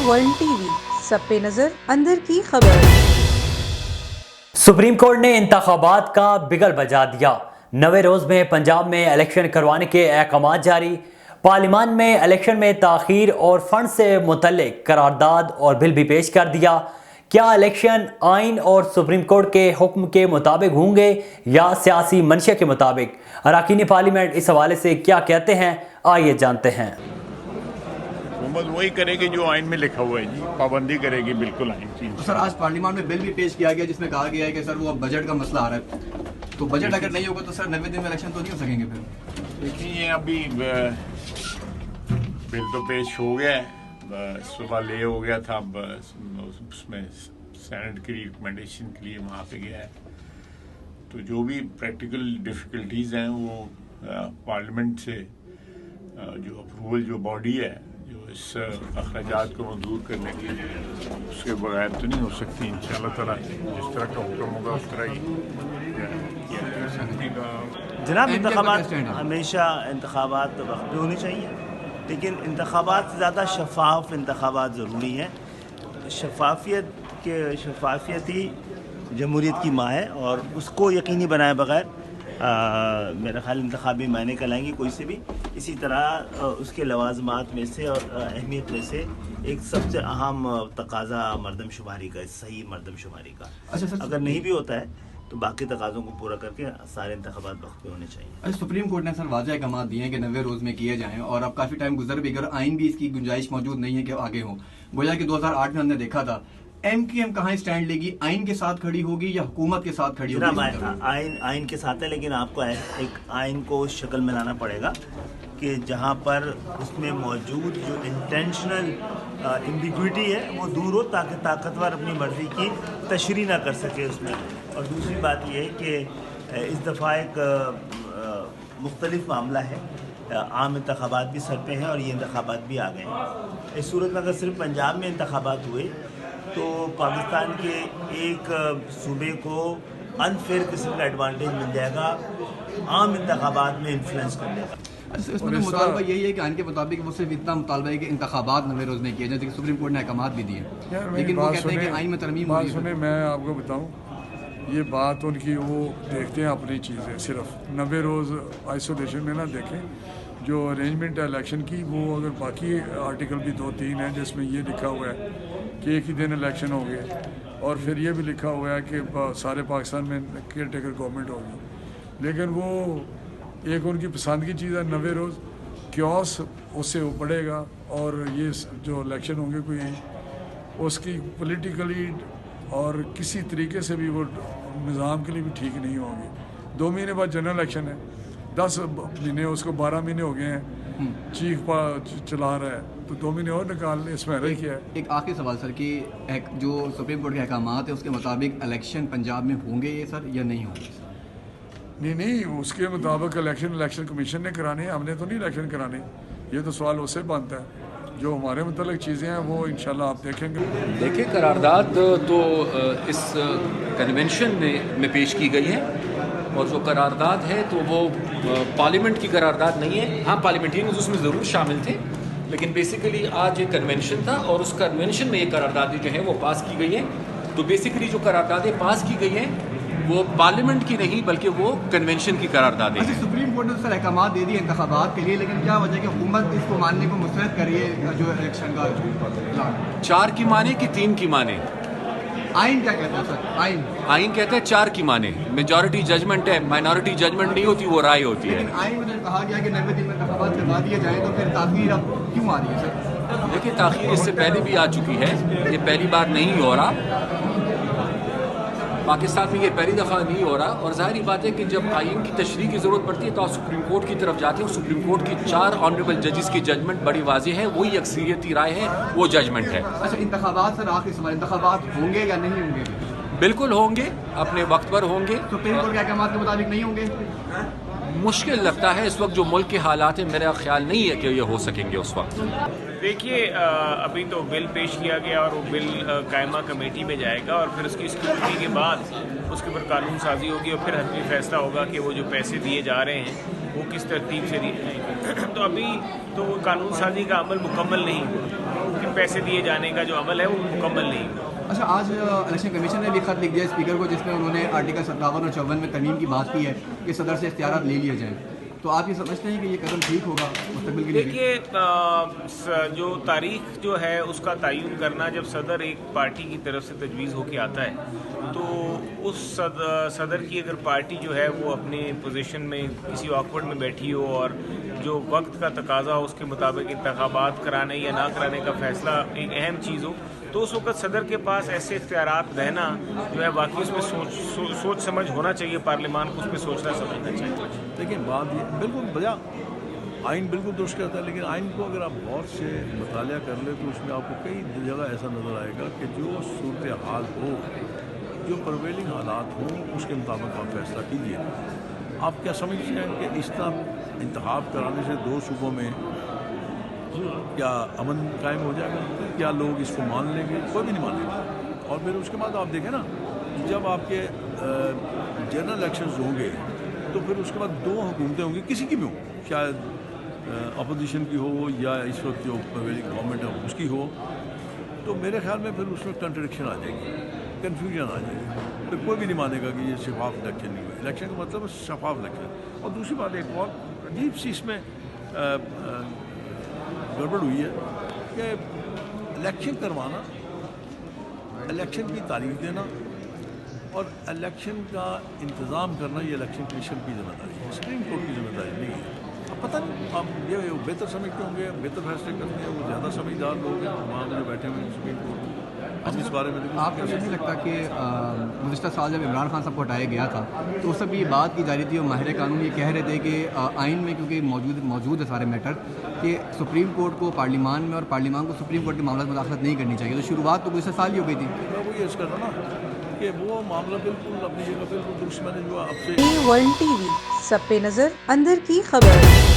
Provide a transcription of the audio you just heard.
World TV, सब पे नजर, अंदर की खबर। सुप्रीम कोर्ट ने इंतखाबात का बिगल बजा दिया। 90 रोज में पंजाब में इलेक्शन करवाने के अहकामात जारी। पार्लियामान में इलेक्शन में ताखीर और फंड से मुतल्लिक करारदाद और बिल भी पेश कर दिया। क्या इलेक्शन आइन और सुप्रीम कोर्ट के हुक्म के मुताबिक होंगे या सियासी मंशा के मुताबिक? अरकान पार्लियामेंट इस हवाले से क्या कहते हैं, आइए जानते हैं। हुकूमत वही करेगी जो आइन में लिखा हुआ है जी, पाबंदी करेगी बिल्कुल आइन की। तो सर आज पार्लियामान में बिल भी पेश किया गया जिसमें कहा गया है कि सर वो अब बजट का मसला आ रहा है, तो बजट अगर नहीं होगा तो सर 90 दिन में इलेक्शन तो नहीं हो सकेंगे फिर। देखिए ये अभी बिल तो पेश हो गया है, सुबह ले हो गया था, अब उसमें सेनेट की रिकमेंडेशन के लिए वहाँ पे गया है। तो जो भी प्रैक्टिकल डिफ़िकल्टीज़ हैं वो पार्लियामेंट से जो अप्रूवल जो बॉडी है जो इस अखराजात को मंजूर करने के लिए, उसके बगैर तो नहीं हो सकती। इंशाअल्लाह ताला जिस तरह का हुक्म होगा उस तरह ही जनाब इंतखाबात हमेशा इंतखाबात वक्त पे होने चाहिए, लेकिन इंतखाबात से ज़्यादा शफाफ इंतखाबात ज़रूरी हैं। शफाफियत ही जमहूरियत की माँ है और उसको यकीनी बनाए बगैर मेरा ख्याल इंतखाबी मायने कहलाएंगे कोई से भी। इसी तरह उसके लवाजमात में से और अहमियत में से एक सबसे अहम तकाजा मरदमशुमारी का, सही मरदमशुमारी का। अगर नहीं भी होता है तो बाकी तकाज़ों को पूरा करके सारे इंतखाबात वक्त पे होने चाहिए। अच्छा, सुप्रीम कोर्ट ने सर वाज़ेह अहकामात दिए हैं कि 90 रोज़ में किए जाएं और अब काफ़ी टाइम गुजर भी गया, आइन भी इसकी गुंजाइश मौजूद नहीं है कि आगे हो। गोया कि 2008 में हमने देखा था MQM कहाँ स्टैंड लेगी, आइन के साथ खड़ी होगी या हुकूमत के साथ खड़ी होगी? आइन के साथ है, लेकिन आपको एक आइन को शक्ल में लाना पड़ेगा कि जहाँ पर उसमें मौजूद जो इंटेंशनल एम्बिग्विटी है वो दूर हो, ताकि ताकतवर अपनी मर्ज़ी की तशरी ना कर सके उसमें। और दूसरी बात ये है कि इस दफ़ा एक मुख्तलिफ मामला है, आम इंतखाबात भी सर पे हैं और ये इंतखाबात भी आ गए हैं। इस सूरत में अगर सिर्फ पंजाब में इंतखाबात हुए तो पाकिस्तान के एक सूबे को अनफेयर किस्म का एडवांटेज मिल जाएगा आम इंतखाबात में इन्फ्लुएंस करने का। इसमें तो मुतालबा यही है कि आइन के मुताबिक वो सिर्फ इतना मुतालबा है कि इंतखाबात 90 रोज़ में किए जाए, जैसे सुप्रीम कोर्ट ने अहकामात भी दिए, लेकिन वो कहते हैं कि आइन में तरमीम हो रही है। मैं आपको बताऊं, ये बात उनकी वो देखते हैं अपनी चीज़ें, सिर्फ 90 रोज़ आइसोलेशन में ना देखें। जो अरेंजमेंट है इलेक्शन की, वो अगर बाकी आर्टिकल भी 2-3 हैं जिसमें ये लिखा हुआ है कि एक ही दिन इलेक्शन हो गए, और फिर ये भी लिखा हुआ है कि सारे पाकिस्तान में केयर टेकर गवर्नमेंट होगी, लेकिन वो एक उनकी पसंद की चीज़ है। 90 रोज़ क्योस उससे वो बढ़ेगा और ये जो इलेक्शन होंगे कोई उसकी पॉलिटिकली और किसी तरीके से भी वो निज़ाम के लिए भी ठीक नहीं होंगे। 2 महीने बाद जनरल इलेक्शन है, 10 महीने, उसको 12 महीने हो गए हैं, चीफ चला रहा है, तो 2 महीने और निकाल इसमें रह किया है। एक आखिरी सवाल सर कि जो सुप्रीम कोर्ट के अहकामात है उसके मुताबिक इलेक्शन पंजाब में होंगे ये सर या नहीं होंगे? नहीं, उसके मुताबिक इलेक्शन कमीशन ने कराने हैं, हमने तो नहीं इलेक्शन कराने। ये तो सवाल उससे बनता है। जो हमारे मतलब चीज़ें हैं वो इंशाल्लाह आप देखेंगे। देखिए, करारदाद तो इस कन्वेंशन में पेश की गई है, और जो करारदाद है तो वो पार्लियामेंट की करारदाद नहीं है। हाँ, पार्लियामेंटेरियंस उसमें ज़रूर शामिल थे, लेकिन बेसिकली आज एक कन्वेंशन था और उस कन्वेंशन में ये करारदादें जो हैं वो पास की गई हैं। तो बेसिकली जो करारदादें पास की गई हैं वो पार्लियामेंट की नहीं बल्कि वो कन्वेंशन की करारदादें हैं। सुप्रीम कोर्ट ने सर अहकामात दे दिए इंतखाबात के लिए, लेकिन क्या वजह कि हुकूमत इसको मानने को मुस्तरद कर रही है जो इलेक्शन का 4 की माने कि 3 की माने? आइन क्या कहता है सर? आइन कहता है 4 की माने। मेजॉरिटी जजमेंट है, माइनॉरिटी जजमेंट नहीं होती, वो राय होती है। आइन में कहा गया कि 90 दिन में इंतखाबात करवा दिए जाए, तो फिर ताख़ीर अब क्यों आ रही है सर? देखिए, ताख़ीर इससे पहले भी आ चुकी है, ये पहली बार नहीं हो रहा। पाकिस्तान में ये पहली दफ़ा नहीं हो रहा, और ज़ाहिर बात है कि जब आइन की तशरीह की ज़रूरत पड़ती है तो आप सुप्रीम कोर्ट की तरफ जाते हैं। सुप्रीम कोर्ट की 4 ऑनरेबल जजेस की जजमेंट बड़ी वाज़ेह है, वही अक्सरियती राय है, वो जजमेंट है। अच्छा, इंतखाबात सर, आखिरी सवाल, इंतखाबात होंगे या नहीं होंगे? बिल्कुल होंगे, अपने वक्त पर होंगे। सुप्रीम कोर्ट के अहकामात के मुताबिक नहीं होंगे? मुश्किल लगता है इस वक्त जो मुल्क के हालात हैं, मेरा ख्याल नहीं है कि ये हो सकेंगे उस वक्त। देखिए, अभी तो बिल पेश किया गया और वो बिल कायमा कमेटी में जाएगा और फिर उसकी स्क्रूटनी के बाद उसके ऊपर कानून साजी होगी और फिर हतमी फैसला होगा कि वो जो पैसे दिए जा रहे हैं वो किस तरतीब से दिए जाएंगे। तो अभी तो वो कानून साजी का अमल मुकम्मल नहीं हुआ, पैसे दिए जाने का जो अमल है वो मुकम्मल नहीं हुआ। अच्छा, आज इलेक्शन कमीशन ने भी खत लिख दिया स्पीकर को जिसमें उन्होंने आर्टिकल 57 और 54 में तरमीम की बात की है कि सदर से इख्तियारात ले लिए जाएं, तो आप ये समझते हैं कि ये कदम ठीक होगा मुस्तकबिल के लिए? देखिए, जो तारीख जो है उसका तयन करना जब सदर एक पार्टी की तरफ से तजवीज़ होके आता है तो उस सदर की अगर पार्टी जो है वो अपने पोजीशन में किसी ऑकवर्ड में बैठी हो और जो वक्त का तकाजा हो उसके मुताबिक इंतखाबात कराने या ना कराने का फैसला एक अहम चीज़ हो, तो उस वक्त सदर के पास ऐसे इख्तियारात रहना जो है बाकी उसमें सोच समझ होना चाहिए, पार्लियामान को उस पर सोचना समझना चाहिए। लेकिन बात ये बिल्कुल बजा आइन बिल्कुल दुरुस्त करता है, लेकिन आइन को अगर आप गौर से मुतालिया कर ले तो उसमें आपको कई जगह ऐसा नज़र आएगा कि जो सूरत हाल हो, जो प्रिवेलिंग हालात हों, उसके मुताबिक आप फैसला कीजिए। आप क्या समझते हैं कि इस तरह इंतखाब कराने से दो सूबों में क्या अमन कायम हो जाएगा? क्या लोग इसको मान लेंगे? कोई भी नहीं मानेगा। और फिर उसके बाद आप देखें ना, जब आपके जनरल इलेक्शंस होंगे तो फिर उसके बाद दो हुकूमतें होंगी, किसी की भी हो, शायद अपोजिशन की हो या इस वक्त जो गवर्नमेंट है उसकी हो, तो मेरे ख्याल में फिर उसमें कंट्रडिक्शन आ जाएगी, कन्फ्यूजन आ जाएगी, फिर कोई भी नहीं मानेगा कि ये शफाफ इलेक्शन नहीं हुआ। इलेक्शन का मतलब शफाफ इलेक्शन। और दूसरी बात एक और अजीब सी इसमें गड़बड़ हुई है कि इलेक्शन करवाना, इलेक्शन की तारीख देना और इलेक्शन का इंतज़ाम करना ये इलेक्शन कमीशन की जिम्मेदारी है, सुप्रीम कोर्ट की जिम्मेदारी नहीं है। अब पता नहीं, आप ये बेहतर समझते होंगे, बेहतर फैसले करते हैं, वो ज़्यादा समझदार लोग हैं वहाँ जो बैठे हुए हैं सुप्रीम कोर्ट में। हम इस बारे में आपको ये नहीं लगता कि गुज़िश्ता साल जब इमरान खान साहब को हटाया गया था तो उस सब ये बात की जा रही थी और माहिर कानून ये कह रहे थे कि आइन में क्योंकि मौजूद है सारे मैटर कि सुप्रीम कोर्ट को पार्लियामान में और पार्लियामान को सुप्रीम कोर्ट के मामला में मुदाखलत नहीं करनी चाहिए, तो शुरुआत तो गुज़िश्ता साल ही हो गई थी। मैं वो ये इस कर रहा ना कि वो मामला बिल्कुल अपनी जगह बिल्कुल दुरुस्त। मैंने जो आपसे वर्ल्ड टीवी सब पे नजर, अंदर की खबर।